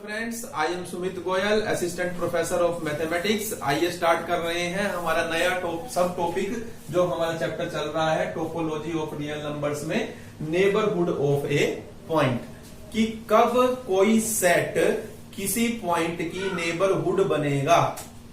Friends, I am Sumit Goyal, assistant professor of mathematics. आइए start कर रहे हैं हमारा नया सब टॉपिक जो हमारा चैप्टर चल रहा है टोपोलॉजी ऑफ रियल नंबर्स में नेबरहुड ऑफ ए पॉइंट, कि कब कोई सेट किसी पॉइंट की नेबरहुड बनेगा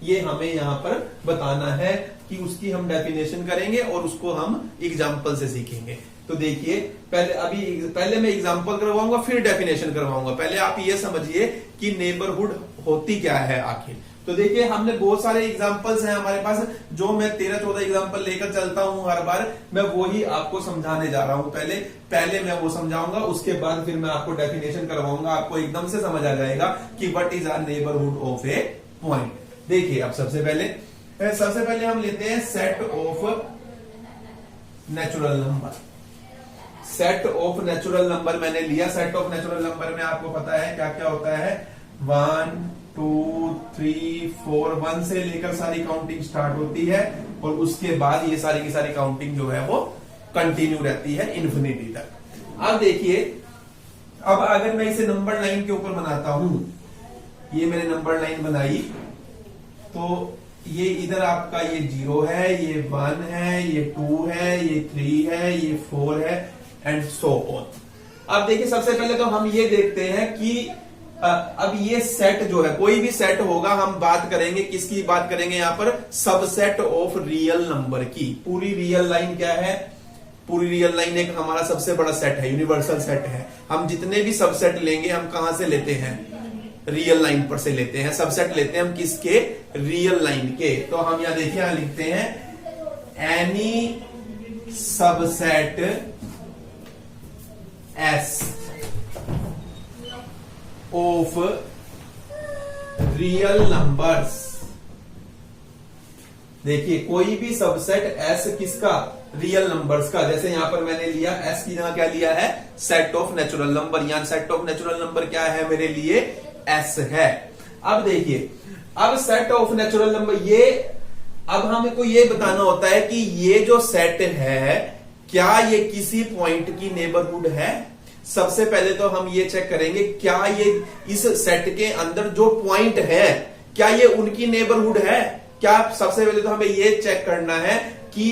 ये हमें यहाँ पर बताना है, कि उसकी हम डेफिनेशन करेंगे और उसको हम एग्जाम्पल से सीखेंगे। तो देखिए, पहले मैं एग्जांपल करवाऊंगा फिर डेफिनेशन करवाऊंगा। पहले आप ये समझिए कि नेबरहुड होती क्या है आखिर। तो देखिए, हमने बहुत सारे एग्जांपल्स हैं हमारे पास, जो मैं 13-14 एग्जांपल लेकर चलता हूं हर बार। मैं वो ही आपको समझाने जा रहा हूं। पहले मैं वो समझाऊंगा, उसके बाद फिर मैं आपको डेफिनेशन करवाऊंगा। आपको एकदम से समझ आ जाएगा कि what is are neighbourhood of A point. देखिए, अब सबसे पहले हम लेते हैं set of natural number. Set of natural number मैंने लिया। सेट ऑफ नेचुरल नंबर में आपको पता है क्या क्या होता है। 1 2 3 4 1 से लेकर सारी काउंटिंग स्टार्ट होती है और उसके बाद ये सारी की सारी काउंटिंग जो है वो कंटिन्यू रहती है इन्फिनिटी तक। अब देखिए, अब अगर मैं इसे नंबर लाइन के ऊपर बनाता हूं, ये मैंने नंबर लाइन बनाई, तो ये इधर आपका ये 0 है, ये 1 है, ये 2 है, ये 3 है, ये 4 है एंड सो ऑन। अब देखिए, सबसे पहले तो हम ये देखते हैं कि अब ये सेट जो है, कोई भी सेट होगा, हम बात करेंगे किसकी बात करेंगे यहाँ पर, सबसेट ऑफ रियल नंबर की। पूरी रियल लाइन क्या है? पूरी रियल लाइन एक हमारा सबसे बड़ा सेट है, यूनिवर्सल सेट है। हम जितने भी सबसेट लेंगे हम कहां से लेते हैं? रियल लाइन पर से लेते हैं। सबसेट लेते हैं हम किसके? रियल लाइन के। तो हम यहां देखिए, यहां लिखते हैं any subset S of real numbers. देखिए, कोई भी सबसेट S किसका? रियल नंबर्स का। जैसे यहां पर मैंने लिया S की जगह क्या लिया है? Set of natural number. यहां सेट ऑफ नेचुरल नंबर क्या है मेरे लिए? S है। अब देखिए, अब सेट ऑफ नेचुरल नंबर, ये अब हमको ये बताना होता है कि ये जो सेट है क्या ये किसी पॉइंट की नेबरहुड है। सबसे पहले तो हम ये चेक करेंगे क्या ये इस सेट के अंदर जो पॉइंट है क्या ये उनकी नेबरहुड है। क्या सबसे पहले तो हमें ये चेक करना है कि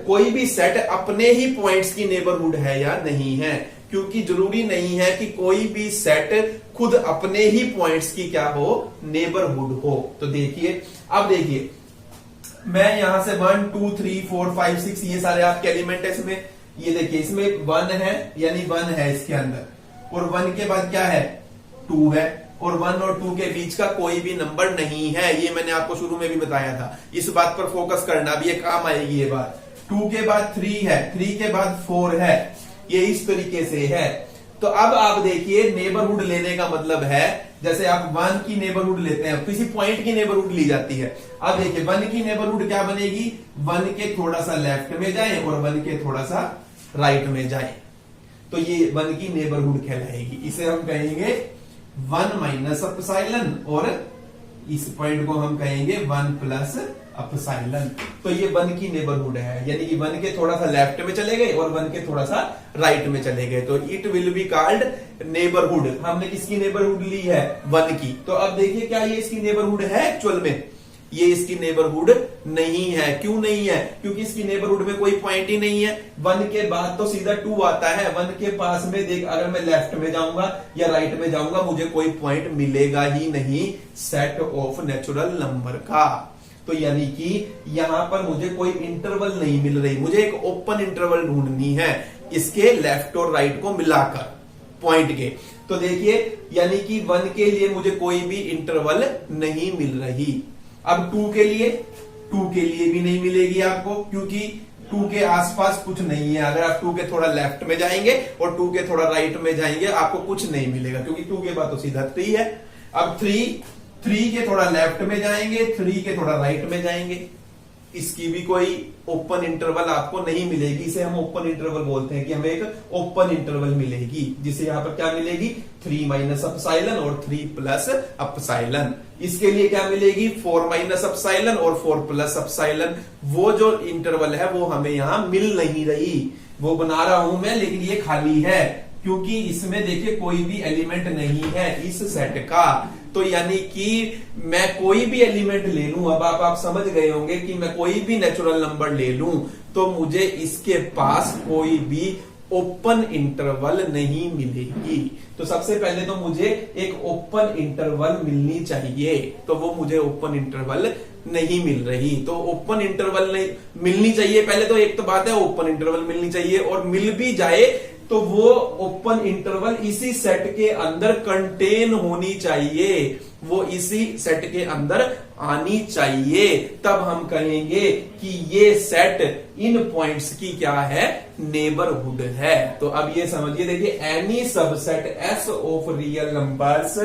कोई भी सेट अपने ही पॉइंट्स की नेबरहुड है या नहीं है, क्योंकि जरूरी नहीं है कि कोई भी सेट खुद अपने ही पॉइंट्स की क्या हो? नेबरहुड हो। तो देखिए, अब देखिए, मैं यहां से 1 2 3 4 5 6 ये सारे आपके एलिमेंट है इसमें। ये देखिए, इसमें 1 है, यानी 1 है इसके अंदर, और 1 के बाद क्या है? 2 है, और 1 और 2 के बीच का कोई भी नंबर नहीं है। ये मैंने आपको शुरू में भी बताया था। इस बात पर फोकस करना, भी ये काम आएगी ये बात। 2 के बाद 3 है, 3 के बाद 4 है, ये इस तरीके से है। तो अब आप देखिए, नेबरहुड लेने का मतलब है, जैसे आप 1 की नेबरहुड लेते हैं, किसी पॉइंट की नेबरहुड ली जाती है। अब देखिए, 1 की नेबरहुड क्या बनेगी? 1 के थोड़ा सा लेफ्ट में जाए और 1 के थोड़ा सा राइट में जाए, तो ये 1 की नेबरहुड कहलाएगी। इसे हम कहेंगे 1 माइनस अपसाइलन, और इस पॉइंट को हम कहेंगे 1 प्लस अपसाइलन। तो ये 1 की नेबरहुड है, यानी कि 1 के थोड़ा सा लेफ्ट में चले गए और 1 के थोड़ा सा राइट में चले गए, तो it will be called neighbourhood. हमने किसकी नेबरहुड ली है? 1 की। तो अब देखिए, क्या ये इसकी नेबरहुड है? एक्चुअल में ये इसकी नेबरहुड नहीं है। क्यों नहीं है? क्योंकि इसकी नेबरहुड में कोई पॉइंट ही नहीं है। 1 के बाद तो सीधा 2 आता है। 1 के पास में देख, अगर मैं लेफ्ट में जाऊंगा या राइट में जाऊंगा, मुझे कोई पॉइंट मिलेगा ही नहीं सेट ऑफ नेचुरल नंबर का। तो यानी कि यहां पर मुझे कोई इंटरवल नहीं मिल रही, मुझे एक ओपन इंटरवल ढूंढनी है इसके लेफ्ट और राइट को मिलाकर पॉइंट के। तो देखिए, यानी कि 1 के लिए मुझे कोई भी इंटरवल नहीं मिल रही। अब 2 के लिए भी नहीं मिलेगी आपको, क्योंकि 2 के आसपास कुछ नहीं है। अगर आप 2 के थोड़ा लेफ्ट में जाएंगे और 2 के थोड़ा राइट में जाएंगे, आपको कुछ नहीं मिलेगा, क्योंकि 2 के बाद तो सीधा 3 है। अब 3 के थोड़ा लेफ्ट में जाएंगे, 3 के थोड़ा राइट में जाएंगे, इसकी भी कोई ओपन इंटरवल आपको नहीं मिलेगी। इसे हम ओपन इंटरवल बोलते हैं, कि हमें एक ओपन इंटरवल मिलेगी, जिसे यहां पर क्या मिलेगी? 3 माइनस अपसाइलन और 3 प्लस अपसाइलन। इसके लिए क्या मिलेगी? 4 माइनस अपसाइलन और 4 प्लस अपसाइलन। वो जो इंटरवल है वो हमें यहां मिल नहीं रही, वो बना रहा हूं मैं, लेकिन ये खाली है। क्योंकि इसमें देखिए कोई भी एलिमेंट नहीं है इस सेट का। तो यानी कि मैं कोई भी एलिमेंट ले लूं, अब आप समझ गए होंगे कि मैं कोई भी नेचुरल नंबर ले लूं तो मुझे इसके पास कोई भी ओपन इंटरवल नहीं मिलेगी। तो सबसे पहले तो मुझे एक ओपन इंटरवल मिलनी चाहिए, तो वो मुझे ओपन इंटरवल नहीं मिल रही। तो ओपन इंटरवल नहीं मिलनी चाहिए, पहले तो एक तो बात है ओपन इंटरवल मिलनी चाहिए, और मिल भी जाए तो वो ओपन इंटरवल इसी सेट के अंदर कंटेन होनी चाहिए, वो इसी सेट के अंदर आनी चाहिए। तब हम कहेंगे कि ये सेट इन पॉइंट्स की क्या है, नेबरहुड है। तो अब ये समझिए, देखिए any subset S of real numbers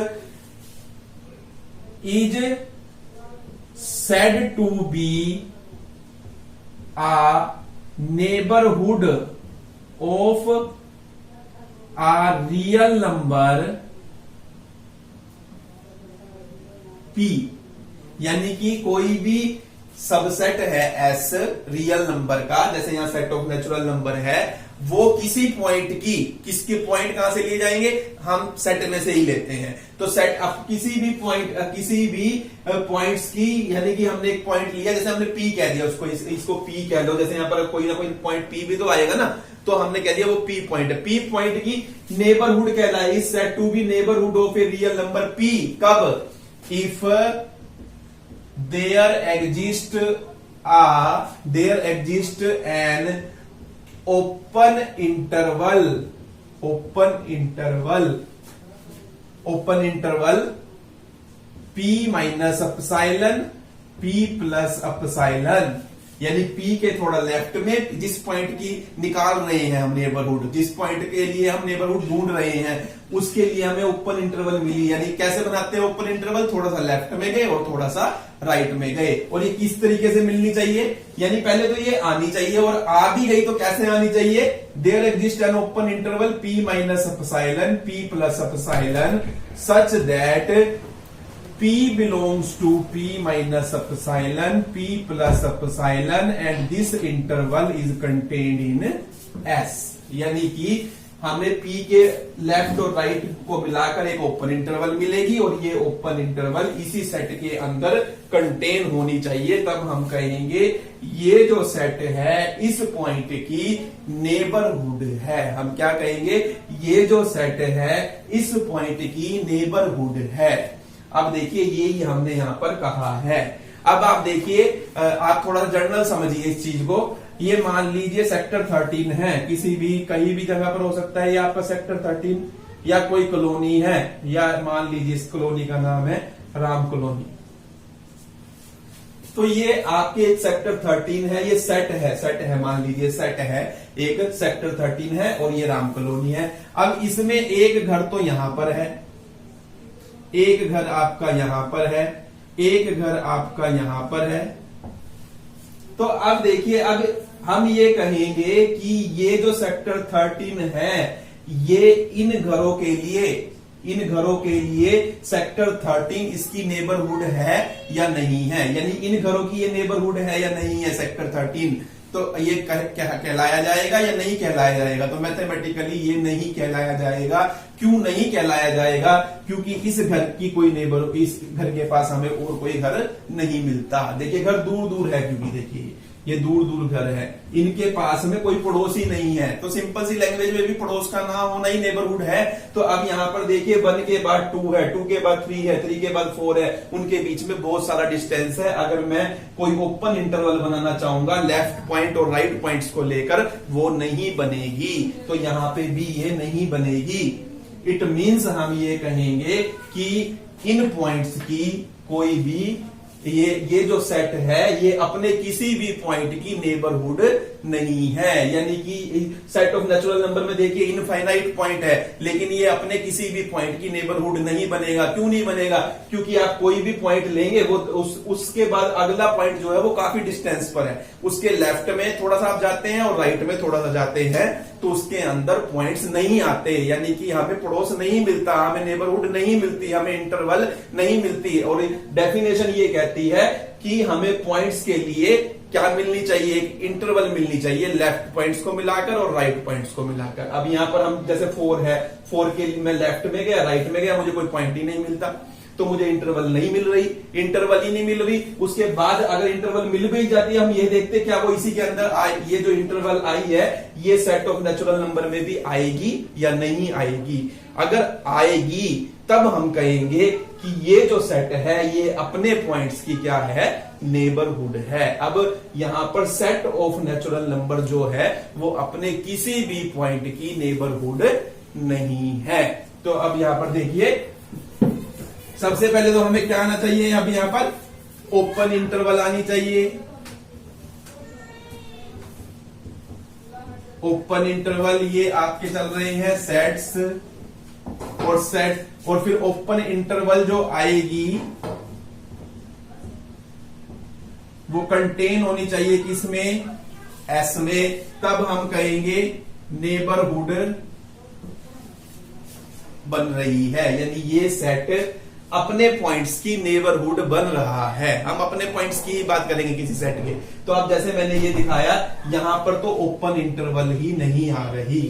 is said to be a neighborhood of a real number P। यानी कि कोई भी सबसेट है एस रियल नंबर का, जैसे यहां सेट ऑफ नेचुरल नंबर है, वो किसी पॉइंट की, किसके पॉइंट कहां से लिए जाएंगे, हम सेट में से ही लेते हैं। तो सेट अब किसी भी पॉइंट्स की, यानी कि हमने एक पॉइंट लिया, जैसे हमने पी कह दिया उसको, इसको पी कह लो, जैसे यहां पर कोई ना कोई पॉइंट पी भी तो आएगा ना, तो हमने कह दिया वो पी पॉइंट है। पी पॉइंट की नेबरहुड कहलाए is said to be neighbourhood of a real number P. कब, if there exist an open interval P minus epsilon P plus epsilon, यानी P के थोड़ा लेफ्ट में जिस पॉइंट की निकाल रहे हैं हम नेबरहुड, जिस पॉइंट के लिए हम नेबरहुड ढूंढ रहे हैं, उसके लिए हमें ओपन इंटरवल मिली। यानी कैसे बनाते हैं ओपन इंटरवल, थोड़ा सा लेफ्ट में गए और थोड़ा सा राइट में गए। और ये किस तरीके से मिलनी चाहिए, यानी पहले तो ये आनी चाहिए, और आ भी गई तो कैसे आनी चाहिए, there exist an open interval P minus epsilon P plus epsilon such that P belongs to P minus epsilon P plus epsilon and this interval is contained in S। यानी कि हमें P के लेफ्ट और right को मिलाकर एक open interval मिलेगी, और ये ओपन इंटरवल इसी सेट के अंदर कंटेन होनी चाहिए। तब हम कहेंगे ये जो सेट है इस पॉइंट की नेबरहुड है। हम क्या कहेंगे, ये जो सेट है इस पॉइंट की नेबरहुड है। अब देखिए ये हमने यहां पर कहा है। अब आप देखिए, आप थोड़ा सा जर्नल समझिए इस चीज को। ये मान लीजिए सेक्टर 13 है, किसी भी कहीं भी जगह पर हो सकता है ये आपका सेक्टर 13, या कोई कॉलोनी है, या मान लीजिए इस कॉलोनी का नाम है राम कॉलोनी। तो ये आपके एक सेक्टर 13 है, ये सेट है, मान लीजिए सेट है, एक सेक्टर 13 है और ये राम कॉलोनी है। अब इसमें एक घर तो यहां पर है, एक घर आपका यहां पर है, एक घर आपका यहां पर है। तो अब देखिए, अब हम ये कहेंगे कि ये जो सेक्टर 13 है, ये इन घरों के लिए सेक्टर 13 इसकी नेबरहुड है या नहीं है, यानी इन घरों की ये नेबरहुड है या नहीं है सेक्टर 13। तो ये क्या कहलाया जाएगा या नहीं कहलाया जाएगा, तो मैथमेटिकली ये नहीं कहलाया जाएगा। क्यों नहीं कहलाया जाएगा, क्योंकि इस घर की कोई नेबर, इस घर के पास हमें और कोई घर नहीं मिलता। देखिए घर दूर दूर है, क्योंकि देखिए ये दूर दूर घर है, इनके पास में कोई पड़ोसी नहीं है। तो सिंपल सी लैंग्वेज में भी पड़ोस का ना होना ही नेबरहुड है। तो अब यहां पर देखिए 1 के बाद 2 है, 2 के बाद 3 है, 3 के बाद 4 है, उनके बीच में बहुत सारा डिस्टेंस है। अगर मैं कोई ओपन इंटरवल बनाना चाहूंगा लेफ्ट पॉइंट और राइट पॉइंट्स को लेकर, वो नहीं बनेगी। तो यहां पे भी ये नहीं बनेगी। इट मीन्स हम ये कहेंगे कि इन पॉइंट्स की कोई भी ये जो सेट है ये अपने किसी भी पॉइंट की नेबरहुड नहीं है। यानी कि सेट ऑफ नेचुरल नंबर में देखिए इनफाइनाइट पॉइंट है, लेकिन ये अपने किसी भी पॉइंट की नेबरहुड नहीं बनेगा। क्यों नहीं बनेगा, क्योंकि आप कोई भी पॉइंट लेंगे वो उसके बाद अगला पॉइंट जो है वो काफी डिस्टेंस पर है, उसके लेफ्ट में थोड़ा सा आप जाते हैं और राइट में थोड़ा सा जाते हैं, तो उसके अंदर पॉइंट्स नहीं आते। यानी कि यहाँ पे पड़ोस नहीं मिलता, हमें नेबरहुड नहीं मिलती, हमें इंटरवल नहीं मिलती। और डेफिनेशन ये कहती है कि हमें पॉइंट्स के लिए क्या मिलनी चाहिए, एक इंटरवल मिलनी चाहिए लेफ्ट पॉइंट्स को मिलाकर और राइट पॉइंट्स को मिलाकर। अब यहां पर हम जैसे 4 है, 4 के लिए मैं लेफ्ट में गया, राइट में गया, मुझे कोई पॉइंट ही नहीं मिलता, तो मुझे इंटरवल नहीं मिल रही, इंटरवल ही नहीं मिल रही। उसके बाद अगर इंटरवल मिल भी जाती है, हम ये देखते क्या वो इसी के अंदर ये जो इंटरवल आई है ये सेट ऑफ नेचुरल नंबर में भी आएगी या नहीं आएगी। अगर आएगी तब हम कहेंगे कि ये जो सेट है ये अपने पॉइंट्स की क्या है, नेबरहुड है। अब यहां पर सेट ऑफ नेचुरल नंबर जो है वो अपने किसी भी पॉइंट की नेबरहुड नहीं है। तो अब यहां पर देखिए, सबसे पहले तो हमें क्या आना चाहिए, अब यहां पर ओपन इंटरवल आनी चाहिए। ओपन इंटरवल ये आपके चल रहे हैं सेट्स और सेट, और फिर ओपन इंटरवल जो आएगी वो कंटेन होनी चाहिए किसमें, एस में। तब हम कहेंगे नेबरहुड बन रही है, यानी ये सेट अपने पॉइंट्स की नेबरहुड बन रहा है। हम अपने पॉइंट्स की ही बात करेंगे किसी सेट के। तो अब जैसे मैंने ये दिखाया, यहां पर तो ओपन इंटरवल ही नहीं आ रही।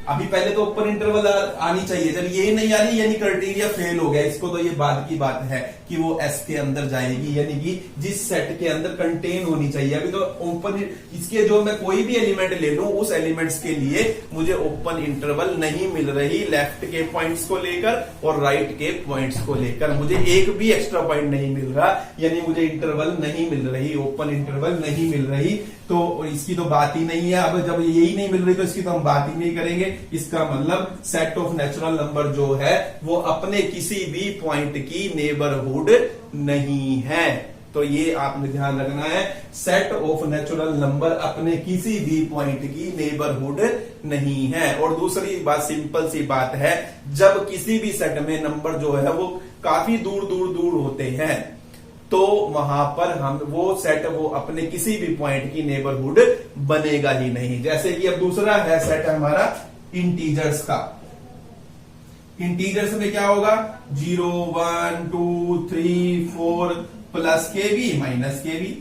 अभी पहले तो ओपन इंटरवल आनी चाहिए, जब ये नहीं आ रही यानी क्राइटेरिया फेल हो गया। इसको तो ये बाद की बात है कि वो एस के अंदर जाएगी, यानी कि जिस सेट के अंदर कंटेन होनी चाहिए। अभी तो ओपन, इसके जो मैं कोई भी एलिमेंट ले लूं उस एलिमेंट्स के लिए मुझे ओपन इंटरवल नहीं मिल रही, लेफ्ट के पॉइंट्स को लेकर और राइट के पॉइंट्स को लेकर मुझे एक भी एक्स्ट्रा पॉइंट नहीं मिल रहा, यानी मुझे इंटरवल नहीं मिल रही, ओपन इंटरवल नहीं मिल रही। तो इसकी तो बात ही नहीं है। अब जब यही नहीं मिल रही तो इसकी तो हम बात ही नहीं करेंगे। इसका मतलब सेट ऑफ नेचुरल नंबर जो है वो अपने किसी भी पॉइंट की नेबरहुड नहीं है। तो ये आपने ध्यान रखना है, सेट ऑफ नेचुरल नंबर अपने किसी भी पॉइंट की नेबरहुड नहीं है। और दूसरी बात, सिंपल सी बात है, जब किसी भी सेट में नंबर जो है वो काफी दूर दूर दूर होते हैं तो वहां पर हम वो सेट वो अपने किसी भी पॉइंट की नेबरहुड बनेगा ही नहीं। जैसे कि अब दूसरा है सेट हमारा इंटीजर्स का। इंटीजर्स में क्या होगा, 0, 1, 2, 3, 4 प्लस के बी माइनस के बी।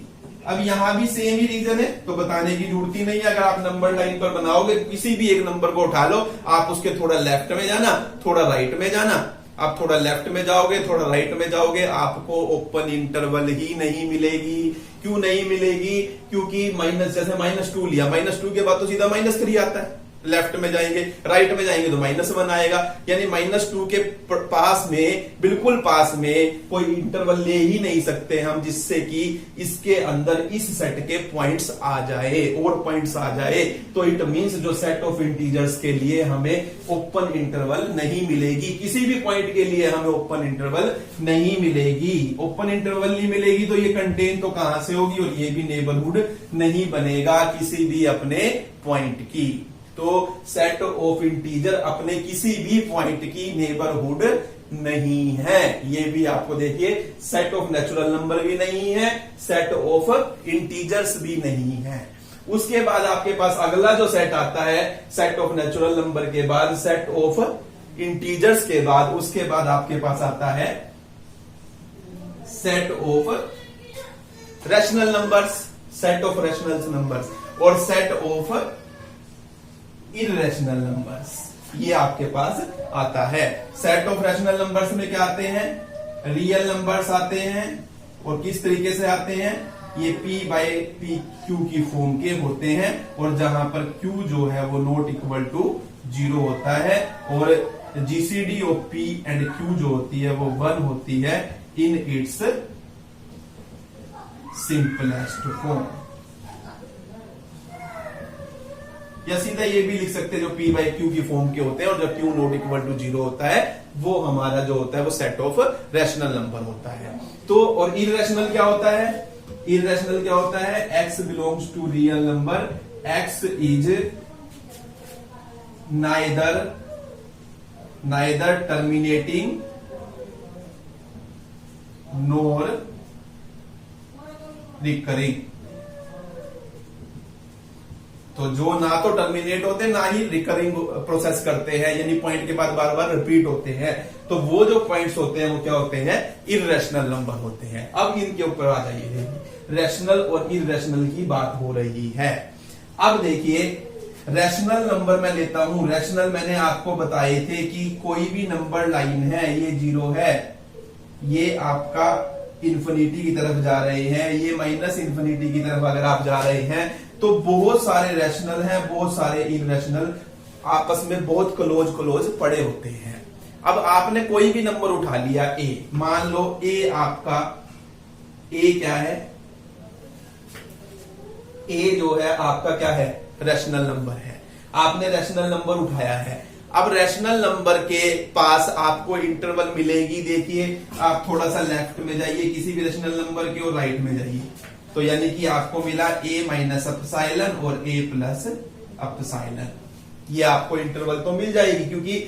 अब यहां भी सेम ही रीजन है तो बताने की जरूरत ही नहीं है। अगर आप नंबर लाइन पर बनाओगे, किसी भी एक नंबर को उठा लो, आप उसके थोड़ा लेफ्ट में जाना, थोड़ा राइट में जाना, आप थोड़ा लेफ्ट में जाओगे, थोड़ा राइट में जाओगे, आपको ओपन इंटरवल ही नहीं मिलेगी। क्यों नहीं मिलेगी, क्योंकि माइनस, जैसे -2 लिया, -2 के बाद तो सीधा -3 आता है। लेफ्ट में जाएंगे, राइट में जाएंगे तो -1 आएगा, यानी -2 के पास में, बिल्कुल पास में कोई इंटरवल ले ही नहीं सकते हम जिससे कि इसके अंदर इस सेट के पॉइंट्स आ जाए और पॉइंट्स आ जाए। तो इट मींस जो सेट ऑफ इंटीजर्स के लिए हमें ओपन इंटरवल नहीं मिलेगी, किसी भी पॉइंट के लिए हमें ओपन इंटरवल नहीं मिलेगी। ओपन इंटरवल नहीं मिलेगी तो ये कंटेन तो कहां से होगी, और ये भी नेबरहुड नहीं बनेगा किसी भी अपने पॉइंट की। तो सेट ऑफ इंटीजर अपने किसी भी पॉइंट की नेबरहुड नहीं है। ये भी आपको देखिए, सेट ऑफ नेचुरल नंबर भी नहीं है, सेट ऑफ इंटीजर्स भी नहीं है। उसके बाद आपके पास अगला जो सेट आता है, सेट ऑफ नेचुरल नंबर के बाद, सेट ऑफ इंटीजर्स के बाद, उसके बाद आपके पास आता है set of rational numbers, set of rational numbers और सेट ऑफ इररेशनल नंबर्स। ये आपके पास आता है। सेट ऑफ रैशनल नंबर्स में क्या आते हैं, रियल नंबर्स आते हैं। और किस तरीके से आते हैं, ये p/p/q की फॉर्म के होते हैं, और जहां पर q जो है वो नॉट इक्वल टू 0 होता है, और GCD of p and q जो होती है वो 1 होती है इन इट्स सिंपलेस्ट फॉर्म। या सीधा ये भी लिख सकते हैं जो p/q की फॉर्म के होते हैं, और जब q नॉट इक्वल टू 0 होता है वो हमारा जो होता है वो सेट ऑफ रैशनल नंबर होता है। तो और इररेशनल क्या होता है, इररेशनल क्या होता है, x belongs to real number, x is neither terminating nor recurring. तो जो ना तो टर्मिनेट होते ना ही रिकरिंग प्रोसेस करते हैं, यानी पॉइंट के बाद बार बार रिपीट होते हैं, तो वो जो पॉइंट्स होते हैं वो क्या होते हैं, इर्रेशनल नंबर होते हैं। अब इनके ऊपर आ जाइए, रैशनल और इर्रेशनल की बात हो रही है। अब देखिए रैशनल नंबर मैं लेता हूं, रैशनल मैंने आपको बताए थे कि कोई भी नंबर लाइन है, ये 0 है, ये आपका इन्फिनिटी की तरफ जा रहे हैं, ये माइनस इन्फिनिटी की तरफ अगर आप जा रहे हैं, तो बहुत सारे रैशनल हैं, बहुत सारे इर्रेशनल आपस में बहुत क्लोज पड़े होते हैं। अब आपने कोई भी नंबर उठा लिया ए, मान लो ए आपका, ए क्या है, ए जो है आपका क्या है, रैशनल नंबर है। आपने रैशनल नंबर उठाया है, अब रैशनल नंबर के पास आपको इंटरवल मिलेगी। देखिए आप थोड़ा सा लेफ्ट में जाइए किसी भी रैशनल नंबर के और राइट में जाइए, तो यानी कि आपको मिला a माइनस एप्सिलॉन और a प्लस एप्सिलॉन। ये आपको इंटरवल तो मिल जाएगी, क्योंकि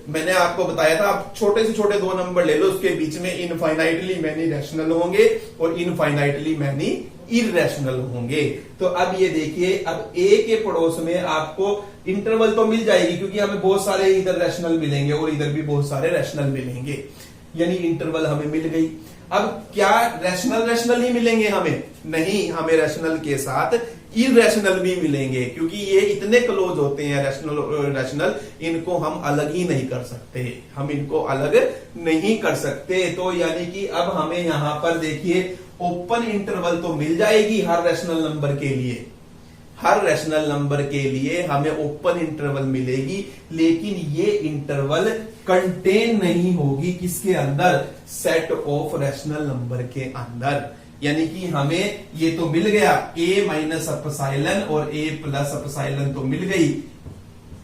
मैंने आपको बताया था आप छोटे से छोटे दो नंबर ले लो, उसके बीच में इनफाइनाइटली मैनी रैशनल होंगे और इनफाइनाइटली मैनी इर्रेशनल होंगे। तो अब ये देखिए, अब a के पड़ोस में आपको इंटरवल तो मिल जाएगी, क्योंकि हमें बहुत सारे इधर रैशनल मिलेंगे और इधर भी बहुत सारे रैशनल मिलेंगे, यानी इंटरवल हमें मिल गई। अब क्या रैशनल ही मिलेंगे हमें? नहीं, हमें रैशनल के साथ इर्रेशनल भी मिलेंगे, क्योंकि ये इतने क्लोज होते हैं रैशनल, इनको हम अलग ही नहीं कर सकते, हम इनको अलग नहीं कर सकते। तो यानी कि अब हमें यहां पर देखिए ओपन इंटरवल तो मिल जाएगी हर रैशनल नंबर के लिए, हर रैशनल नंबर के लिए हमें ओपन इंटरवल मिलेगी, लेकिन ये इंटरवल कंटेन नहीं होगी किसके अंदर, सेट ऑफ रैशनल नंबर के अंदर। यानी कि हमें ये तो मिल गया a माइनस एप्सिलॉन और a प्लस एप्सिलॉन तो मिल गई,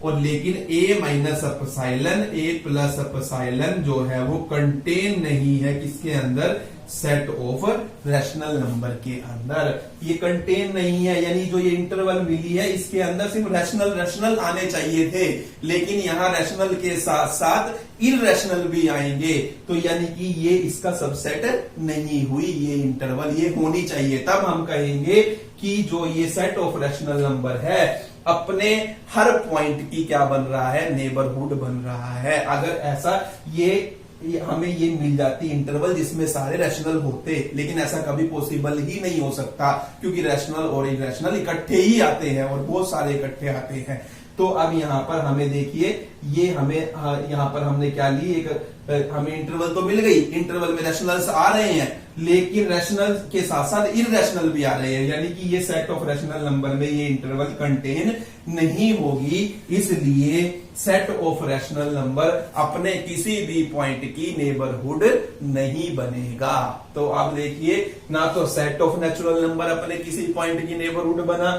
और लेकिन a minus epsilon a plus epsilon जो है वो कंटेन नहीं है किसके अंदर, सेट ऑफ रैशनल नंबर के अंदर। ये कंटेन नहीं है, यानी जो ये इंटरवल मिली है इसके अंदर सिर्फ रैशनल आने चाहिए थे, लेकिन यहां रैशनल के साथ साथ इर्रेशनल भी आएंगे, तो यानी कि ये इसका सबसेट नहीं हुई ये इंटरवल, ये होनी चाहिए। तब हम कहेंगे कि जो ये सेट ऑफ रैशनल नंबर है अपने हर पॉइंट की क्या बन रहा है, नेबरहुड बन रहा है। अगर ऐसा ये हमें ये मिल जाती इंटरवल जिसमें सारे रैशनल होते, लेकिन ऐसा कभी पॉसिबल ही नहीं हो सकता, क्योंकि रैशनल और इर्रेशनल इकट्ठे ही आते हैं और बहुत सारे इकट्ठे आते हैं। तो अब यहां पर हमें देखिए, ये हमें यहां पर हमने क्या ली, एक हमें इंटरवल तो मिल गई, इंटरवल में रैशनल्स आ रहे हैं, लेकिन रैशनल के साथ साथ इर्रेशनल भी आ रहे हैं, यानी कि ये सेट ऑफ रैशनल नंबर में ये इंटरवल कंटेन नहीं होगी, इसलिए सेट ऑफ रैशनल नंबर अपने किसी भी पॉइंट की नेबरहुड नहीं बनेगा। तो आप देखिए, ना तो सेट ऑफ नेचुरल नंबर अपने किसी पॉइंट की नेबरहुड बना,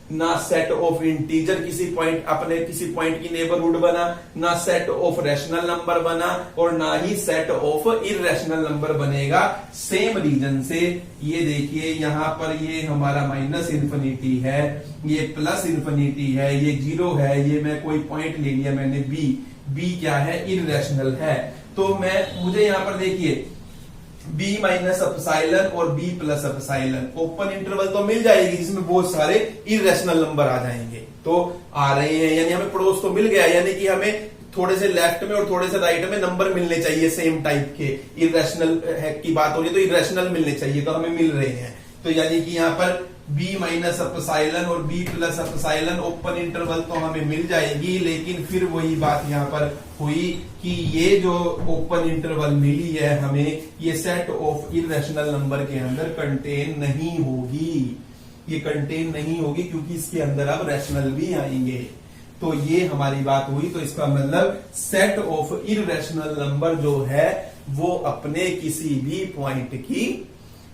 ना सेट ऑफ इंटीजर किसी पॉइंट अपने किसी पॉइंट की नेबरहुड बना, ना सेट ऑफ रैशनल नंबर बना, और ना ही सेट ऑफ इर्रेशनल नंबर बनेगा। सेम रीजन से ये देखिए, यहां पर ये हमारा माइनस इन्फिनिटी है, ये प्लस इन्फिनिटी है, ये 0 है, ये मैं कोई पॉइंट ले लिया मैंने बी क्या है, इर्रेशनल है। तो मुझे यहां पर देखिए b माइनस एप्सिलॉन और b plus epsilon, open interval तो मिल जाएगी जिसमें बहुत सारे इर्रेशनल नंबर आ जाएंगे, तो आ रहे हैं, यानी हमें पड़ोस तो मिल गया, यानी कि हमें थोड़े से लेफ्ट में और थोड़े से राइट में नंबर मिलने चाहिए सेम टाइप के। इर्रेशनल की बात हो रही है तो इर्रेशनल मिलने चाहिए, तो हमें मिल रहे हैं। तो यानी कि यहाँ पर b माइनस एप्सिलॉन और b plus epsilon open interval तो हमें मिल जाएगी, लेकिन फिर वही बात यहाँ पर हुई कि ये जो ओपन इंटरवल मिली है हमें, ये सेट ऑफ इर्रेशनल नंबर के अंदर कंटेन नहीं होगी, ये कंटेन नहीं होगी, क्योंकि इसके अंदर अब रैशनल भी आएंगे। तो ये हमारी बात हुई, तो इसका मतलब सेट ऑफ इर्रेशनल नंबर जो है वो अपने किसी भी पॉइंट की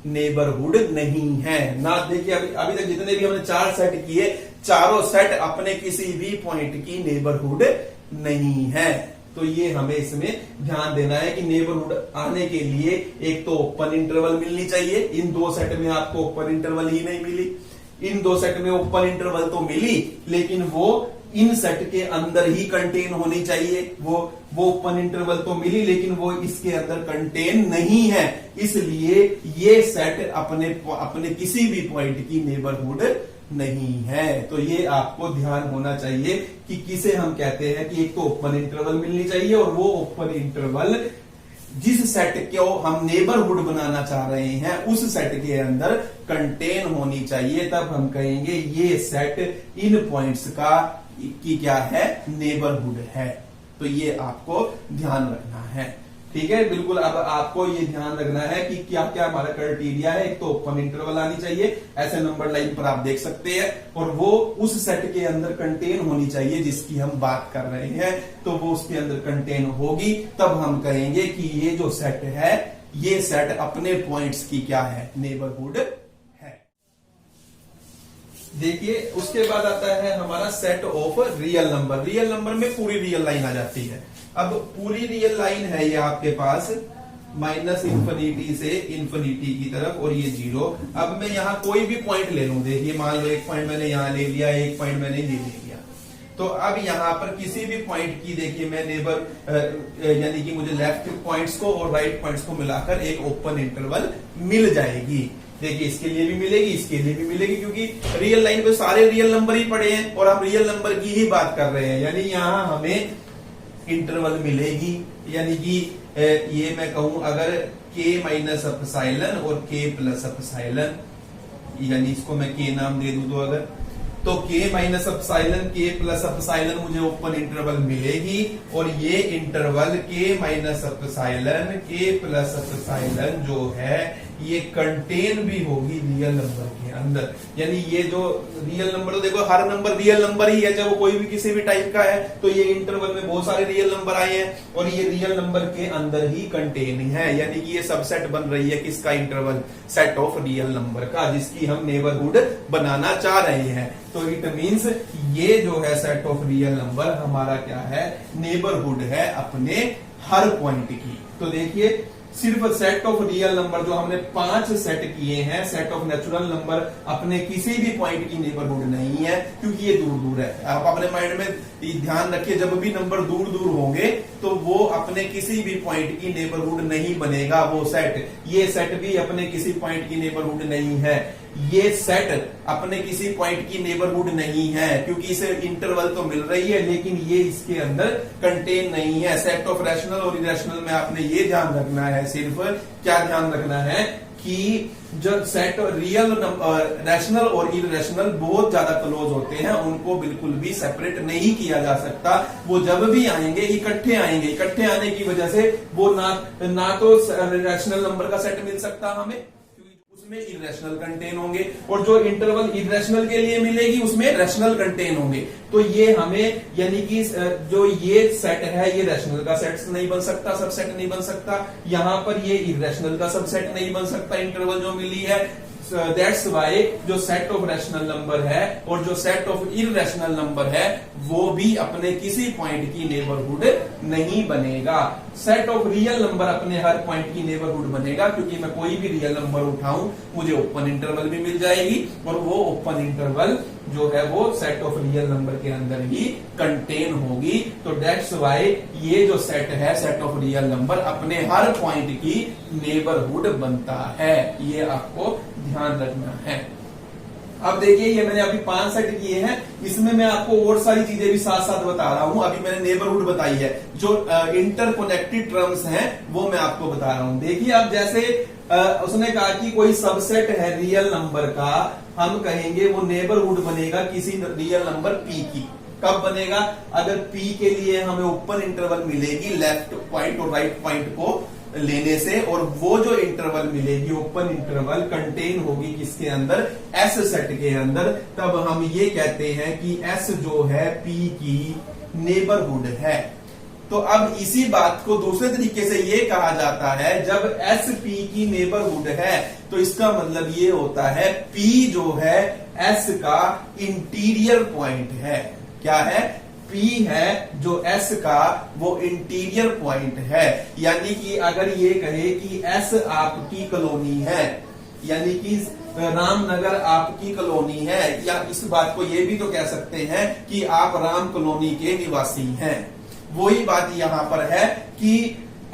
नेबरहुड नहीं है ना। देखिए अभी तक जितने भी हमने 4 सेट किए, चारों सेट अपने किसी भी पॉइंट की नेबरहुड नहीं है। तो ये हमें इसमें ध्यान देना है कि नेबरहुड आने के लिए एक तो ओपन इंटरवल मिलनी चाहिए, इन 2 सेट में आपको ओपन इंटरवल ही नहीं मिली, इन 2 सेट में ओपन इंटरवल तो मिली, लेकिन वो इन सेट के अंदर ही कंटेन होनी चाहिए। वो ओपन इंटरवल तो मिली, लेकिन वो इसके अंदर कंटेन नहीं है, इसलिए ये सेट अपने किसी भी पॉइंट की नेबरहुड नहीं है। तो ये आपको ध्यान होना चाहिए कि किसे हम कहते हैं कि एक तो ओपन इंटरवल मिलनी चाहिए, और वो ओपन इंटरवल जिस सेट को हम नेबरहुड बनाना चाह रहे हैं उस सेट के अंदर कंटेन होनी चाहिए, तब हम कहेंगे ये सेट इन पॉइंट्स का की क्या है, नेबरहुड है। तो ये आपको ध्यान रखना है, ठीक है। बिल्कुल, अब आपको ये ध्यान रखना है कि क्या क्या हमारा क्राइटेरिया है। एक तो ओपन इंटरवल आनी चाहिए, ऐसे नंबर लाइन पर आप देख सकते हैं, और वो उस सेट के अंदर कंटेन होनी चाहिए जिसकी हम बात कर रहे हैं। तो वो उसके अंदर कंटेन होगी, तब हम कहेंगे कि ये जो सेट है, ये सेट अपने पॉइंट्स की क्या है, नेबरहुड है। देखिए, उसके बाद आता है हमारा set of real number. Real number में पूरी रियल लाइन आ जाती है। अब पूरी रियल लाइन है ये आपके पास माइनस इंफिनिटी से इंफिनिटी की तरफ, और ये 0। अब मैं यहां कोई भी पॉइंट ले लूं, देखिए मान लो एक पॉइंट मैंने यहां ले लिया, एक पॉइंट मैंने ये ले लिया। तो अब यहां पर किसी भी पॉइंट की देखिए मैं नेबर यानी कि मुझे लेफ्ट पॉइंट्स को और राइट पॉइंट्स को मिलाकर एक ओपन इंटरवल मिल जाएगी। देखिए, इसके लिए भी मिलेगी, इसके लिए भी मिलेगी, क्योंकि रियल लाइन पे सारे रियल नंबर ही पड़े हैं और हम रियल नंबर की ही बात कर रहे हैं। यानी यहां हमें इंटरवल मिलेगी, यानी कि ये मैं कहूं अगर k माइनस एप्सिलॉन और k प्लस एप्सिलॉन, यानी इसको मैं k नाम दे दूं, तो अगर तो k minus epsilon, k plus epsilon मुझे ओपन इंटरवल मिलेगी, और ये interval k minus epsilon, k plus epsilon जो है ये कंटेन भी होगी रियल नंबर के अंदर। यानी ये जो रियल नंबर, तो देखो हर नंबर रियल नंबर ही है, चाहे वो कोई भी किसी भी टाइप का है। तो ये इंटरवल में बहुत सारे रियल नंबर आए हैं, और ये रियल नंबर के अंदर ही कंटेन है। यानी कि ये सबसेट बन रही है किसका, interval set of real number का, जिसकी हम नेबरहुड बनाना चाह रहे हैं। तो इट मीन्स ये जो है सेट ऑफ रियल नंबर हमारा क्या है, नेबरहुड है अपने हर पॉइंट की। तो देखिए, सिर्फ सेट ऑफ रियल नंबर जो हमने 5 सेट किए हैं, सेट ऑफ नेचुरल नंबर अपने किसी भी पॉइंट की नेबरहुड नहीं है, क्योंकि ये दूर दूर है। आप अपने माइंड में ध्यान रखिए, जब भी नंबर दूर दूर होंगे तो वो अपने किसी भी पॉइंट की नेबरहुड नहीं बनेगा वो सेट। ये सेट भी अपने किसी पॉइंट की नेबरहुड नहीं है, ये सेट अपने किसी पॉइंट की नेबरहुड नहीं है, क्योंकि इसे इंटरवल तो मिल रही है लेकिन ये इसके अंदर कंटेन नहीं है। सेट ऑफ रैशनल और इरेशनल में आपने ये ध्यान रखना है, सिर्फ क्या ध्यान रखना है कि जब सेट रियल रैशनल और इरेशनल बहुत ज्यादा क्लोज होते हैं, उनको बिल्कुल भी सेपरेट नहीं किया जा सकता। वो जब भी आएंगे इकट्ठे आएंगे, इकट्ठे आने की वजह से वो ना तो रैशनल नंबर का सेट मिल सकता हमें, उसमें इरेशनल कंटेन होंगे, और जो इंटरवल इरेशनल के लिए मिलेगी उसमें रैशनल कंटेन होंगे। तो ये हमें, यानी कि जो ये सेट है ये रैशनल का सेट नहीं बन सकता, सबसेट नहीं बन सकता। यहां पर ये इरेशनल का सबसेट नहीं बन सकता, इंटरवल जो मिली है। दैट्स वाई जो सेट ऑफ रैशनल नंबर है और जो सेट ऑफ इरेशनल नंबर है वो भी अपने किसी पॉइंट की नेबरहुड नहीं बनेगा। सेट ऑफ रियल नंबर अपने हर पॉइंट की नेबरहुड बनेगा, क्योंकि मैं कोई भी रियल नंबर उठाऊं मुझे ओपन इंटरवल भी मिल जाएगी, और वो ओपन इंटरवल जो है वो सेट ऑफ रियल नंबर के अंदर ही कंटेन होगी। तो दैट्स वाई ये जो सेट है सेट ऑफ रियल नंबर अपने हर पॉइंट की नेबरहुड बनता है, ये आपको ध्यान रखना है। अब देखिए, ये मैंने अभी 5 सेट किए हैं, इसमें मैं आपको और सारी चीजें भी साथ साथ बता रहा हूं। अभी मैंने नेबरहुड बताई है, जो इंटरकनेक्टेड टर्म्स हैं वो मैं आपको बता रहा हूं। देखिए, अब जैसे उसने कहा कि कोई सबसेट है रियल नंबर का, हम कहेंगे वो नेबरहुड बनेगा किसी रियल नंबर p की। कब बनेगा, अगर p के लिए हमें ओपन इंटरवल मिलेगी लेफ्ट पॉइंट और राइट पॉइंट को लेने से, और वो जो इंटरवल मिलेगी ओपन इंटरवल कंटेन होगी किसके अंदर, एस सेट के अंदर, तब हम ये कहते हैं कि एस जो है p की नेबरहुड है। तो अब इसी बात को दूसरे तरीके से ये कहा जाता है, जब एस p की नेबरहुड है तो इसका मतलब ये होता है p जो है एस का इंटीरियर पॉइंट है। क्या है, P है जो S का वो इंटीरियर पॉइंट है। यानी कि अगर ये कहे कि S आपकी कॉलोनी है, यानी कि रामनगर आपकी कॉलोनी है, या इस बात को ये भी तो कह सकते हैं कि आप राम कॉलोनी के निवासी हैं। वही बात यहां पर है कि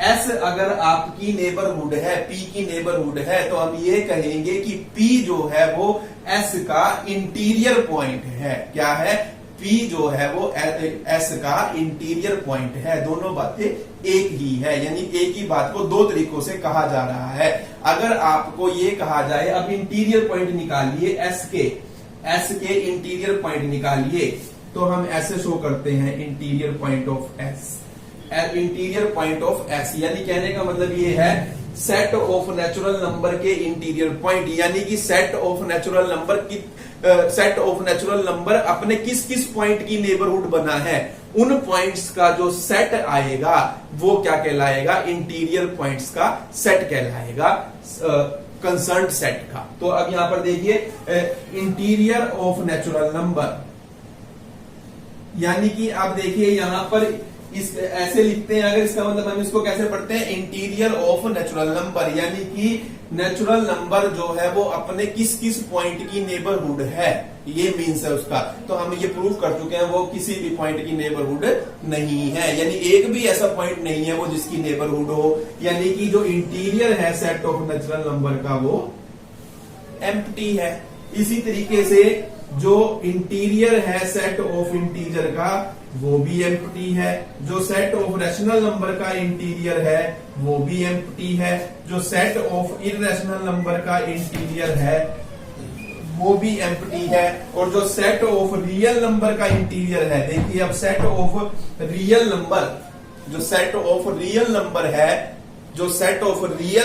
एस अगर आपकी नेबरहुड है, पी की नेबरहुड है, तो हम ये कहेंगे कि पी जो है वो एस का इंटीरियर पॉइंट है। क्या है? पी जो है वो एस का इंटीरियर पॉइंट है। दोनों बातें एक ही है, यानी एक ही बात को दो तरीकों से कहा जा रहा है। अगर आपको ये कहा जाए अब इंटीरियर पॉइंट निकालिए एस के इंटीरियर पॉइंट निकालिए, तो हम ऐसे शो करते हैं interior point of S. Interior point of S यानी कहने का मतलब ये है सेट ऑफ नेचुरल नंबर के इंटीरियर पॉइंट, यानी कि सेट ऑफ नेचुरल नंबर अपने किस किस पॉइंट की नेबरहुड बना है, उन पॉइंट्स का जो सेट आएगा वो क्या कहलाएगा? इंटीरियर पॉइंट्स का सेट कहलाएगा, कंसर्न्ड सेट का। तो अब यहां पर देखिए इंटीरियर ऑफ नेचुरल नंबर, यानी कि आप देखिए यहां पर इस ऐसे लिखते हैं, अगर इसका मतलब हम इसको कैसे पढ़ते हैं? इंटीरियर ऑफ नेचुरल नंबर, यानी कि नेचुरल नंबर जो है वो अपने किस किस पॉइंट की नेबरहुड है, ये मीन्स है उसका। तो हम ये प्रूव कर चुके हैं वो किसी भी पॉइंट की नेबरहुड नहीं है, यानी एक भी ऐसा पॉइंट नहीं है वो जिसकी नेबरहुड हो, यानी कि जो इंटीरियर है सेट ऑफ नेचुरल नंबर का वो एम्प्टी है। इसी तरीके से जो इंटीरियर है सेट ऑफ इंटीजर का वो भी एम्प्टी है, जो सेट ऑफ रैशनल नंबर का इंटीरियर है वो भी एम्प्टी है, जो सेट ऑफ इररेशनल नंबर का इंटीरियर है वो भी एम्प्टी है, और जो सेट ऑफ रियल नंबर का इंटीरियर है, देखिए अब सेट ऑफ रियल नंबर, जो सेट ऑफ रियल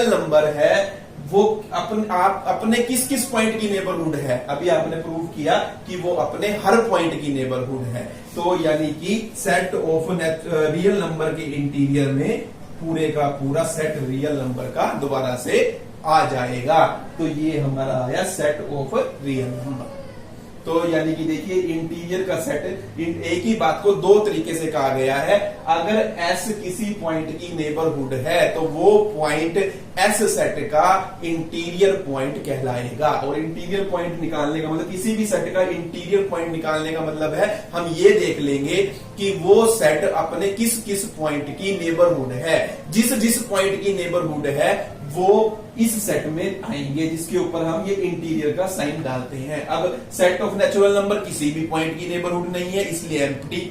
नंबर है वो अपने किस किस पॉइंट की नेबरहुड है? अभी आपने प्रूव किया कि वो अपने हर पॉइंट की नेबरहुड है। तो यानी कि सेट ऑफ रियल नंबर के इंटीरियर में पूरे का पूरा सेट रियल नंबर का दोबारा से आ जाएगा। तो ये हमारा आया सेट ऑफ रियल नंबर। तो यानी कि देखिए इंटीरियर का सेट, एक ही बात को दो तरीके से कहा गया है। अगर एस किसी पॉइंट की नेबरहुड है तो वो पॉइंट एस सेट का इंटीरियर पॉइंट कहलाएगा। और इंटीरियर पॉइंट निकालने का मतलब, किसी भी सेट का इंटीरियर पॉइंट निकालने का मतलब है हम ये देख लेंगे कि वो सेट अपने किस किस पॉइंट की नेबरहुड है। जिस पॉइंट की नेबरहुड है वो इस सेट में आएंगे, जिसके ऊपर हम ये इंटीरियर का साइन डालते हैं। अब सेट ऑफ नेचुरल नंबर किसी भी पॉइंट की नेबरहुड नहीं है, इसलिए एम्प्टी।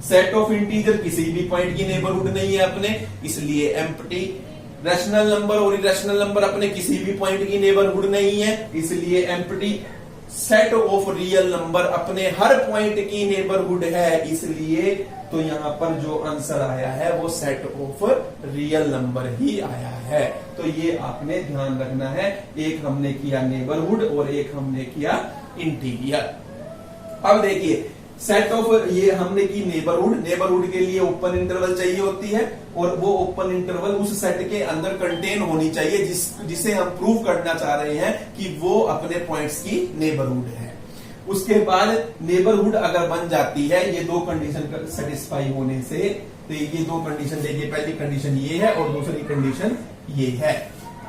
सेट ऑफ इंटीजर किसी भी पॉइंट की नेबरहुड नहीं है अपने, इसलिए एम्प्टी। रैशनल नंबर और इरैशनल नंबर अपने किसी भी पॉइंट की नेबरहुड नहीं है, इसलिए empty. Set of real number अपने हर पॉइंट की नेबरहुड है, इसलिए तो यहां पर जो आंसर आया है वो सेट ऑफ रियल नंबर ही आया है। तो ये आपने ध्यान रखना है, एक हमने किया नेबरहुड और एक हमने किया इंटीरियर। अब देखिए सेट ऑफ, ये हमने की नेबरहुड के लिए ओपन इंटरवल चाहिए होती है, और वो ओपन इंटरवल उस सेट के अंदर कंटेन होनी चाहिए जिसे हम प्रूव करना चाह रहे हैं कि वो अपने पॉइंट्स की नेबरहुड है। उसके बाद नेबरहुड अगर बन जाती है ये दो कंडीशन सेटिस्फाई होने से, तो ये दो कंडीशन देखिए, पहली कंडीशन ये है और दूसरी कंडीशन ये है।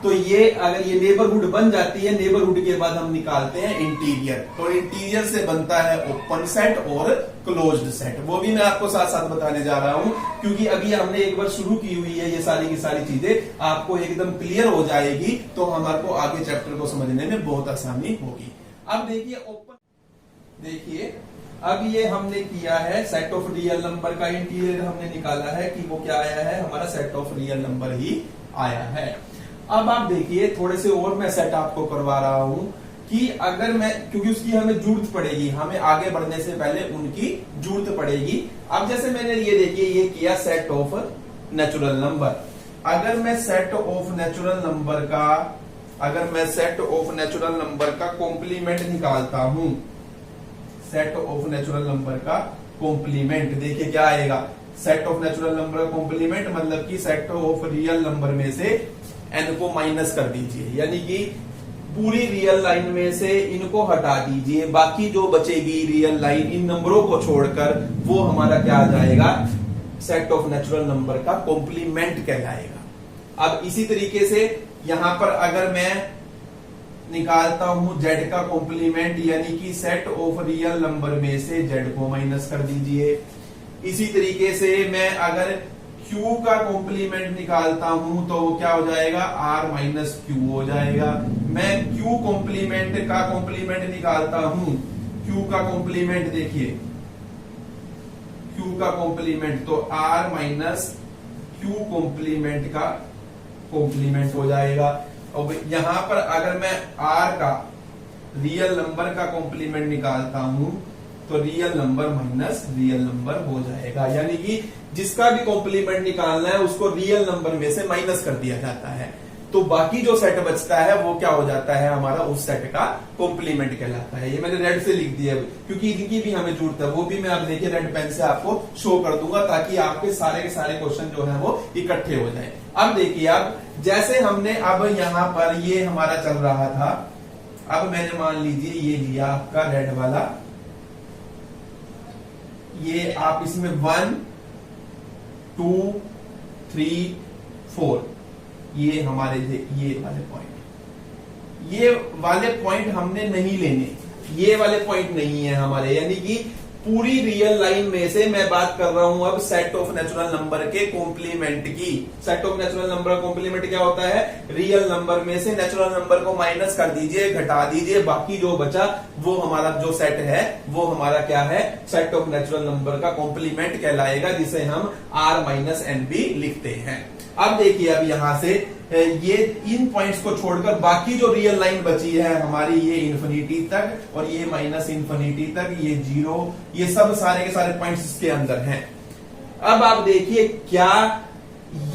तो ये अगर ये नेबरहुड बन जाती है, नेबरहुड के बाद हम निकालते हैं इंटीरियर, तो इंटीरियर से बनता है ओपन सेट और क्लोज्ड सेट। वो भी मैं आपको साथ साथ बताने जा रहा हूं, क्योंकि अभी हमने एक बार शुरू की हुई है, ये सारी की सारी चीजें आपको एकदम क्लियर हो जाएगी, तो हमारे को आगे चैप्टर को समझने में बहुत आसानी होगी। अब देखिए अब ये हमने किया है सेट ऑफ रियल नंबर का इंटीरियर हमने निकाला है कि वो क्या आया है, हमारा सेट ऑफ रियल नंबर ही आया है। अब आप देखिए थोड़े से और मैं सेट आपको करवा रहा हूं कि अगर मैं, क्योंकि उसकी हमें जरूरत पड़ेगी, हमें आगे बढ़ने से पहले उनकी जरूरत पड़ेगी। अब जैसे मैंने ये देखिए ये किया सेट ऑफ नेचुरल नंबर। अगर मैं सेट ऑफ नेचुरल नंबर का कॉम्प्लीमेंट निकालता हूं, सेट ऑफ नेचुरल नंबर का कॉम्प्लीमेंट, देखिए क्या आएगा, सेट ऑफ नेचुरल नंबर का कॉम्प्लीमेंट मतलब कि सेट ऑफ रियल नंबर में से एन को माइनस कर दीजिए, यानी कि पूरी रियल लाइन में से इनको हटा दीजिए, बाकी जो बचेगी रियल लाइन इन नंबरों को छोड़कर वो हमारा क्या आ जाएगा, सेट ऑफ नेचुरल नंबर का कॉम्प्लीमेंट कहलाएगा। अब इसी तरीके से यहां पर अगर मैं निकालता हूं जेड का कॉम्प्लीमेंट, यानी कि सेट ऑफ रियल नंबर में से जेड को माइनस कर दीजिए। इसी तरीके से मैं अगर Q का कॉम्प्लीमेंट निकालता हूं तो वो क्या हो जाएगा, R माइनस क्यू हो जाएगा। मैं Q कॉम्प्लीमेंट का कॉम्प्लीमेंट निकालता हूं, Q का कॉम्प्लीमेंट देखिए, Q का कॉम्प्लीमेंट तो R माइनस Q कॉम्प्लीमेंट का कॉम्प्लीमेंट हो जाएगा। और यहां पर अगर मैं R का रियल नंबर का कॉम्प्लीमेंट निकालता हूं तो real number minus real number हो जाएगा, यानी कि जिसका भी कॉम्प्लीमेंट निकालना है उसको रियल नंबर में से माइनस कर दिया जाता है, तो बाकी जो सेट बचता है वो क्या हो जाता है, हमारा उस सेट का कॉम्प्लीमेंट कहलाता है। ये मैंने रेड से लिख दिया क्योंकि इनकी भी हमें जरूरत है, वो भी मैं अब देखिए रेड पेन से आपको शो कर दूंगा ताकि आपके सारे के सारे क्वेश्चन जो है वो इकट्ठे हो जाए। अब देखिए, अब जैसे हमने अब यहां पर ये हमारा चल रहा था, अब मैंने मान लीजिए ये लिया आपका रेड वाला, ये आप इसमें 1 2 3 4 ये हमारे ये वाले पॉइंट हमने नहीं लेने, ये वाले पॉइंट नहीं है हमारे, यानी कि पूरी रियल लाइन में से मैं बात कर रहा हूं अब सेट ऑफ नेचुरल नंबर के कॉम्प्लीमेंट की। सेट ऑफ नेचुरल नंबर का कॉम्प्लीमेंट क्या होता है, रियल नंबर में से नेचुरल नंबर को माइनस कर दीजिए, घटा दीजिए, बाकी जो बचा वो हमारा जो सेट है वो हमारा क्या है, सेट ऑफ नेचुरल नंबर का कॉम्प्लीमेंट कहलाएगा, जिसे हम R माइनस एन भी लिखते हैं। अब देखिए, अब यहां से ये इन पॉइंट्स को छोड़कर बाकी जो रियल लाइन बची है हमारी, ये इंफिनिटी तक और ये माइनस इंफिनिटी तक, ये 0, ये सब सारे के सारे पॉइंट्स इसके अंदर हैं। अब आप देखिए क्या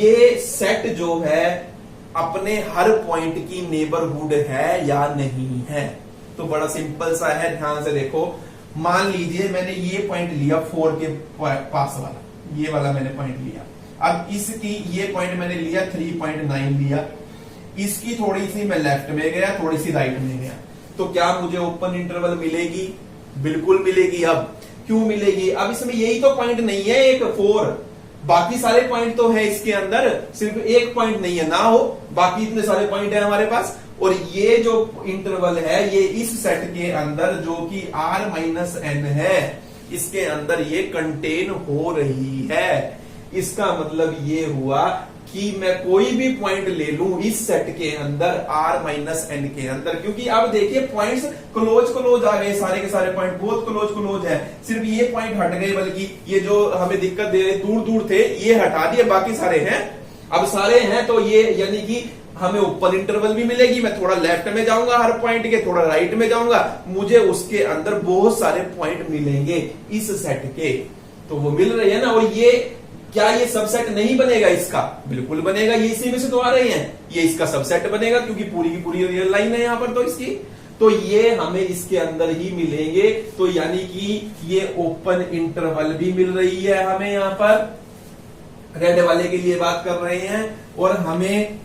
ये सेट जो है अपने हर पॉइंट की नेबरहुड है या नहीं है। तो बड़ा सिंपल सा है, ध्यान से देखो। मान लीजिए मैंने ये पॉइंट लिया 4 के पास वाला, ये वाला मैंने पॉइंट लिया। अब इसकी ये पॉइंट मैंने लिया 3.9 लिया, इसकी थोड़ी सी मैं लेफ्ट में गया, थोड़ी सी राइट में गया, तो क्या मुझे ओपन इंटरवल मिलेगी? बिल्कुल मिलेगी। अब क्यों मिलेगी? अब इसमें यही तो पॉइंट नहीं है, एक 4, बाकी सारे पॉइंट तो है इसके अंदर, सिर्फ एक पॉइंट नहीं है ना हो, बाकी इतने सारे पॉइंट है हमारे पास। और ये जो इंटरवल है ये इस सेट के अंदर जो कि R माइनस एन है, इसके अंदर ये कंटेन हो रही है। इसका मतलब ये हुआ कि मैं कोई भी पॉइंट ले लूं इस सेट के अंदर R माइनस एन के अंदर, क्योंकि अब देखिए पॉइंट्स क्लोज आ गए, सारे के सारे पॉइंट बहुत क्लोज है, सिर्फ ये पॉइंट हट गए, बल्कि ये जो हमें दिक्कत दे रहे दूर थे ये हटा दिए, बाकी सारे हैं। अब सारे हैं तो ये यानी कि हमें ओपन इंटरवल भी मिलेगी, मैं थोड़ा लेफ्ट में जाऊंगा हर पॉइंट के, थोड़ा राइट में जाऊंगा, मुझे उसके अंदर बहुत सारे पॉइंट मिलेंगे इस सेट के, तो वो मिल रही है ना। और ये क्या ये सबसेट नहीं बनेगा इसका? बिल्कुल बनेगा, ये इसी में से तो आ रहे हैं, ये इसका सबसेट बनेगा क्योंकि पूरी की पूरी रियल लाइन है यहां पर तो इसकी, तो ये हमें इसके अंदर ही मिलेंगे। तो यानी कि ये ओपन इंटरवल भी मिल रही है हमें, यहां पर रेड वाले के लिए बात कर रहे हैं, और हमें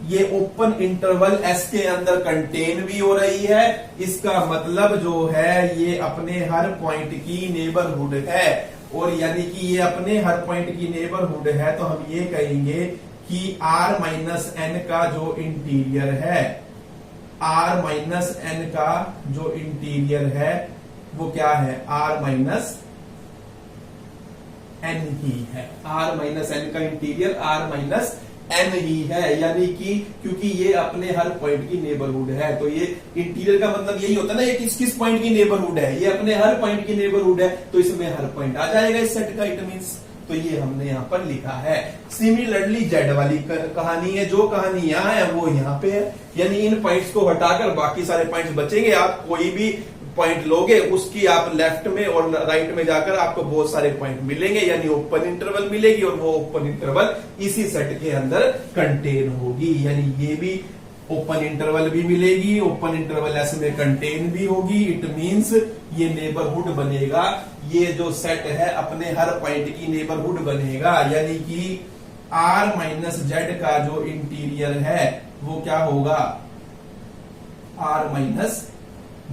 ये ओपन इंटरवल एस के अंदर कंटेन भी हो रही है। इसका मतलब जो है ये अपने हर पॉइंट की नेबरहुड है, और यानी कि ये अपने हर पॉइंट की नेबरहुड है, तो हम ये कहेंगे कि R माइनस एन का जो इंटीरियर है, R माइनस एन का जो इंटीरियर है वो क्या है, R माइनस एन ही है। R माइनस एन का इंटीरियर R माइनस एन ही है, यानी कि क्योंकि ये अपने हर पॉइंट की नेबरहुड है, तो ये इंटीरियर का मतलब यही होता है ना, ये किस पॉइंट की नेबरहुड है, ये अपने हर पॉइंट की नेबरहुड है, तो इसमें हर पॉइंट आ जाएगा इस सेट का, इट मींस, तो ये हमने यहां पर लिखा है। सिमिलरली जेड वाली कहानी है, जो कहानी यहां है वो यहां पे है, यानी इन पॉइंट्स को हटाकर बाकी सारे पॉइंट्स बचेंगे। आप कोई भी पॉइंट लोगे उसकी आप लेफ्ट में और राइट में जाकर आपको बहुत सारे पॉइंट मिलेंगे, यानी ओपन इंटरवल मिलेगी, और वो ओपन इंटरवल इसी सेट के अंदर कंटेन होगी, यानी ये भी ओपन इंटरवल भी मिलेगी, ओपन इंटरवल एस में कंटेन भी होगी, इट मींस ये नेबरहुड बनेगा, ये जो सेट है अपने हर पॉइंट की नेबरहुड बनेगा, यानी कि R माइनस जेड का जो इंटीरियर है वो क्या होगा, R माइनस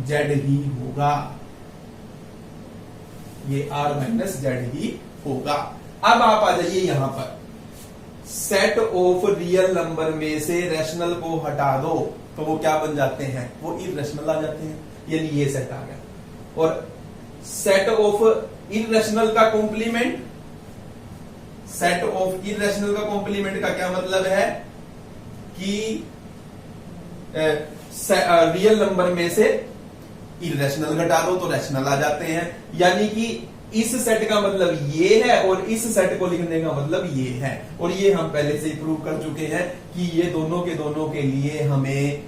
जेड ही होगा, ये R माइनस जेड ही होगा। अब आप आ जाइए यहां पर, सेट ऑफ रियल नंबर में से रैशनल को हटा दो तो वो क्या बन जाते हैं, वो इररेशनल आ जाते हैं, यानी ये सेट आ गया। और सेट ऑफ इररेशनल का कॉम्प्लीमेंट, सेट ऑफ इरेशनल का कॉम्प्लीमेंट का क्या मतलब है कि रियल नंबर में से इरेशनल घटा दो तो रैशनल आ जाते हैं। यानी कि इस सेट का मतलब ये है और इस सेट को लिखने का मतलब ये है। और ये हम पहले से ही प्रूव कर चुके हैं कि ये दोनों के लिए हमें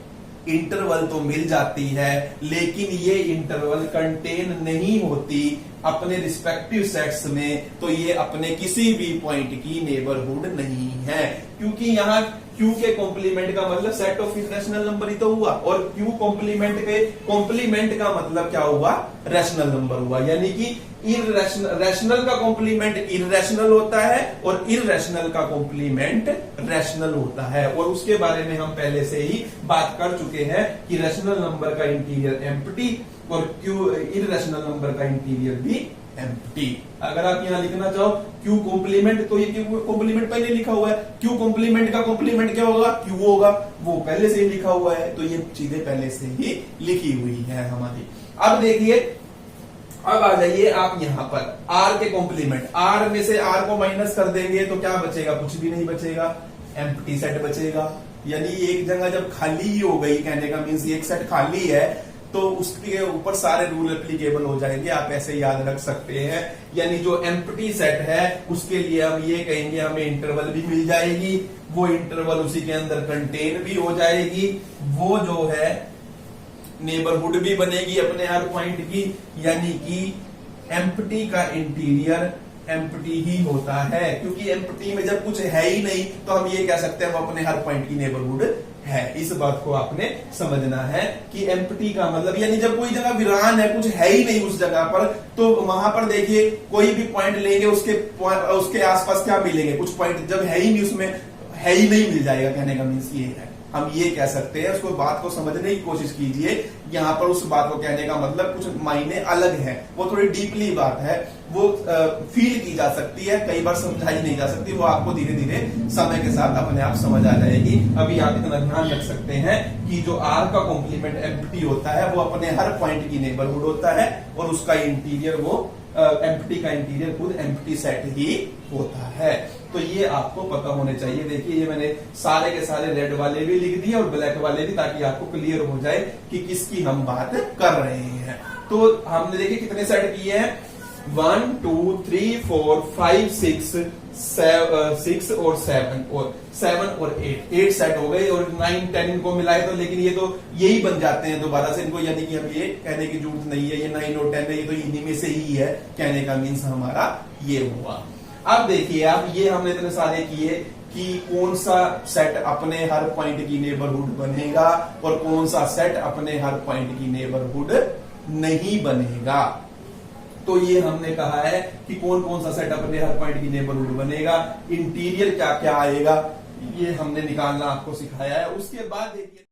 इंटरवल तो मिल जाती है, लेकिन ये इंटरवल कंटेन नहीं होती अपने रिस्पेक्टिव सेट्स में, तो ये अपने किसी भी पॉइंट की नेबरहुड नहीं है। क्योंकि यहाँ Q के कॉम्प्लीमेंट का मतलब सेट ऑफ इरेशनल नंबर ही तो हुआ, और Q कॉम्प्लीमेंट के कॉम्प्लीमेंट का मतलब क्या हुआ, रैशनल नंबर हुआ। यानी कि रैशनल का कॉम्प्लीमेंट इरेशनल होता है और इरेशनल का कॉम्प्लीमेंट रैशनल होता है। और उसके बारे में हम पहले से ही बात कर चुके हैं कि रैशनल नंबर का इंटीरियर एम्प्टी और इरेशनल नंबर का इंटीरियर भी एम्प्टी। अगर आप यहां लिखना चाहो Q कॉम्प्लीमेंट, तो ये Q कॉम्प्लीमेंट पहले लिखा हुआ है। Q कॉम्प्लीमेंट का कॉम्प्लीमेंट क्या होगा, Q होगा, वो पहले से ही लिखा हुआ है। तो ये चीजें पहले से ही लिखी हुई है हमारी। अब देखिए, अब आ जाइए आप यहां पर R के कॉम्प्लीमेंट। R में से R को माइनस कर देंगे तो क्या बचेगा, कुछ भी नहीं बचेगा, एम्प्टी सेट बचेगा। यानी एक जगह जब खाली ही हो गई, कहने का मीन्स एक सेट खाली है, तो उसके ऊपर सारे रूल एप्लीकेबल हो जाएंगे। आप ऐसे याद रख सकते हैं। यानी जो एम्प्टी सेट है उसके लिए हम ये कहेंगे हमें इंटरवल भी मिल जाएगी, वो इंटरवल उसी के अंदर कंटेन भी हो जाएगी, वो जो है नेबरहुड भी बनेगी अपने हर पॉइंट की। यानी कि एम्प्टी का इंटीरियर एम्प्टी ही होता है, क्योंकि एम्प्टी में जब कुछ है ही नहीं तो हम ये कह सकते हैं वो अपने हर पॉइंट की नेबरहुड है। इस बात को आपने समझना है कि एम्प्टी का मतलब, यानी जब कोई जगह वीरान है, कुछ है ही नहीं उस जगह पर, तो वहां पर देखिए कोई भी पॉइंट लेंगे उसके आसपास क्या मिलेंगे, कुछ पॉइंट जब है ही नहीं उसमें है ही नहीं मिल जाएगा। कहने का मीन्स ये है, हम ये कह सकते हैं। उसको बात को समझने की कोशिश कीजिए। यहाँ पर उस बात को कहने का मतलब कुछ मायने अलग है, वो थोड़ी डीपली बात है, वो फील की जा सकती है, कई बार समझाई नहीं जा सकती। वो आपको धीरे धीरे समय के साथ अपने आप समझ आ जाएगी। अभी आप इतना ध्यान रख सकते हैं कि जो R का कॉम्प्लीमेंट एम्प्टी होता है वो अपने हर पॉइंट की नेबरहुड होता है, और उसका इंटीरियर वो एम्प्टी का इंटीरियर खुद एम्प्टी सेट ही होता है। तो ये आपको पता होने चाहिए। देखिए ये मैंने सारे के सारे रेड वाले भी लिख दिए और ब्लैक वाले भी, ताकि आपको क्लियर हो जाए कि किसकी हम बात कर रहे हैं। तो हमने देखिए कितने सेट किए हैं, 1 2 3 4 5 6 और 7 और 8 सेट हो गए, और 9 10 इनको मिलाए तो, लेकिन ये तो यही बन जाते हैं दोबारा से इनको। यानी कि हम ये कहने की जरूरत नहीं है, ये 9 और 10 है, ये तो इन्हीं में से ही है। कहने का मीन्स हमारा ये हुआ। अब देखिए आप, ये हमने इतने सारे किए कि कौन सा सेट अपने हर पॉइंट की नेबरहुड बनेगा और कौन सा सेट अपने हर पॉइंट की नेबरहुड नहीं बनेगा। तो ये हमने कहा है कि कौन कौन सा सेट अपने हर पॉइंट की नेबरहुड बनेगा, इंटीरियर क्या क्या आएगा, ये हमने निकालना आपको सिखाया है। उसके बाद देखिए